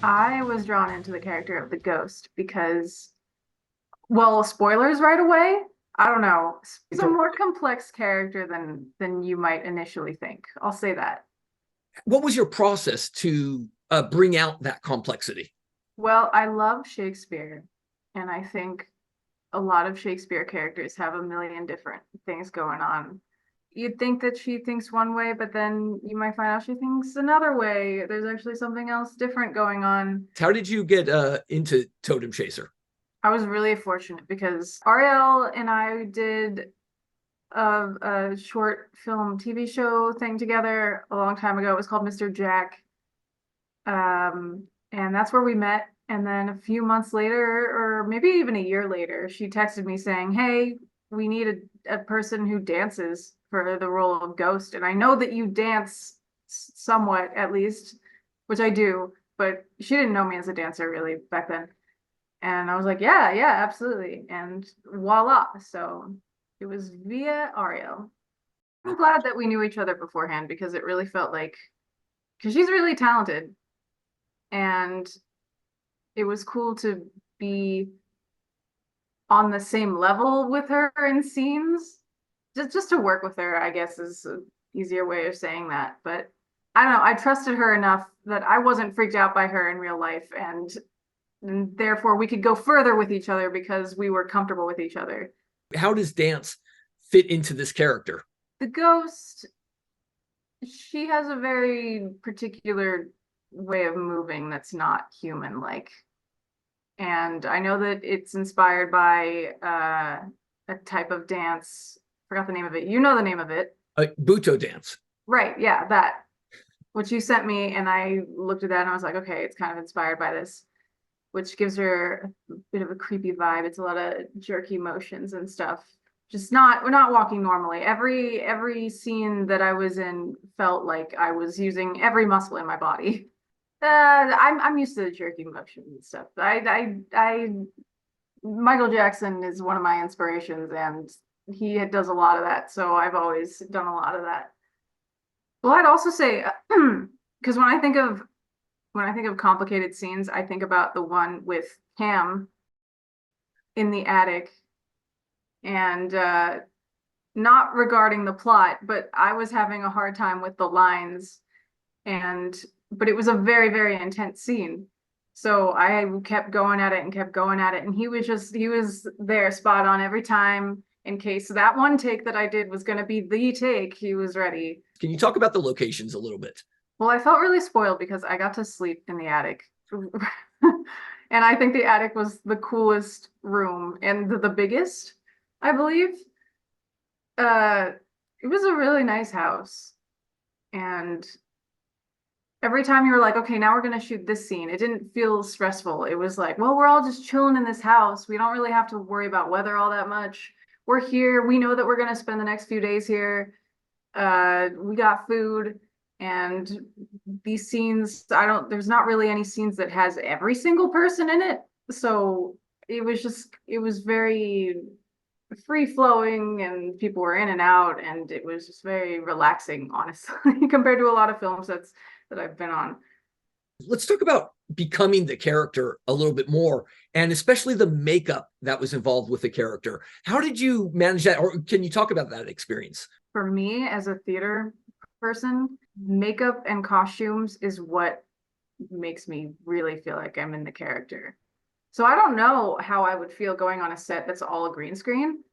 I was drawn into the character of the ghost because, well, spoilers right away. I don't know. He's a more complex character than you might initially think. I'll say that. What was your process to bring out that complexity? Well, I love Shakespeare, and I think a lot of Shakespeare characters have a million different things going on. You'd think that she thinks one way, but then you might find out she thinks another way. There's actually something else different going on. How did you get into Totem Chaser? I was really fortunate because Ariel and I did a short film TV show thing together a long time ago. It was called Mr. Jack. And that's where we met. And then a few months later, or maybe even a year later, she texted me saying, "Hey, we need a person who dances for the role of Ghost. And I know that you dance somewhat, at least, which I do, but she didn't know me as a dancer really back then." And I was like, "Yeah, yeah, absolutely." And voila. So it was via Ariel. I'm glad that we knew each other beforehand because it really felt like, because she's really talented. And it was cool to be on the same level with her in scenes. Just to work with her, I guess, is an easier way of saying that. But I don't know, I trusted her enough that I wasn't freaked out by her in real life, and therefore we could go further with each other because we were comfortable with each other. How does dance fit into this character? The ghost, she has a very particular way of moving that's not human like. And I know that it's inspired by a type of dance. Forgot the name of it. You know the name of it. Buto dance. Right, yeah, that. Which you sent me, and I looked at that and I was like, okay, it's kind of inspired by this, which gives her a bit of a creepy vibe. It's a lot of jerky motions and stuff. Just not, we're not walking normally. Every scene that I was in felt like I was using every muscle in my body. I'm used to the jerky motion and stuff. Michael Jackson is one of my inspirations, and he does a lot of that. So I've always done a lot of that. Well, I'd also say, because when I think of complicated scenes, I think about the one with Cam in the attic, and not regarding the plot, but I was having a hard time with the lines, and but it was a very, very intense scene. So I kept going at it and kept going at it. And he was there spot on every time in case that one take that I did was going to be the take. He was ready. Can you talk about the locations a little bit? Well, I felt really spoiled because I got to sleep in the attic. And I think the attic was the coolest room and the biggest, I believe. Uh, it was a really nice house. And every time you were like, okay, now we're going to shoot this scene, it didn't feel stressful. It was like, well, we're all just chilling in this house. We don't really have to worry about weather all that much. We're here. We know that we're going to spend the next few days here. We got food, and these scenes, there's not really any scenes that has every single person in it. So it was very free flowing, and people were in and out, and it was just very relaxing, honestly, compared to a lot of film sets that I've been on. Let's talk about becoming the character a little bit more, and especially the makeup that was involved with the character. How did you manage that, or can you talk about that experience? For me, as a theater person, makeup and costumes is what makes me really feel like I'm in the character. So I don't know how I would feel going on a set that's all a green screen,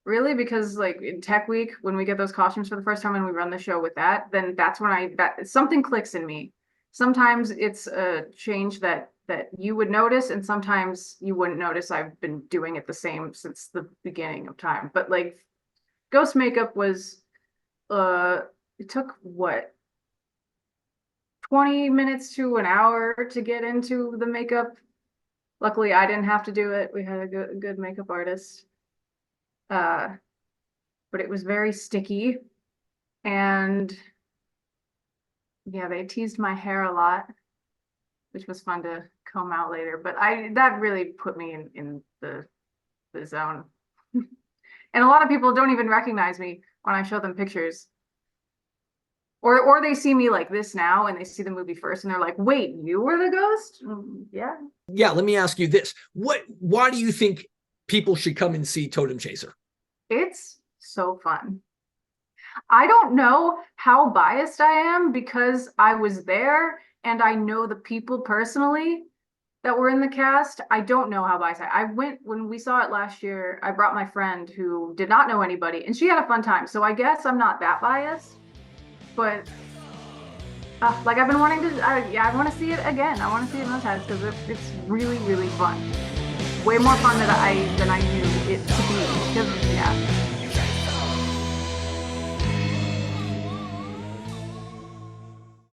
really, because like in Tech Week, when we get those costumes for the first time and we run the show with that, then that's when that something clicks in me. Sometimes it's a change that you would notice, and sometimes you wouldn't notice. I've been doing it the same since the beginning of time. But like ghost makeup was it took what, 20 minutes to an hour to get into the makeup. Luckily, I didn't have to do it. We had a good makeup artist. Uh, but it was very sticky. And yeah, they teased my hair a lot, which was fun to comb out later. But that really put me in the zone. And a lot of people don't even recognize me when I show them pictures. Or they see me like this now and they see the movie first and they're like, wait, you were the ghost? Yeah. Yeah, let me ask you this. Why do you think people should come and see Totem Chaser? It's so fun. I don't know how biased I am because I was there and I know the people personally that were in the cast. I don't know how biased I went when we saw it last year. I brought my friend who did not know anybody and she had a fun time. So I guess I'm not that biased, but like I've been wanting to, I want to see it again. I want to see it more times because it's really, really fun. Way more fun than I knew it to be. Because, yeah.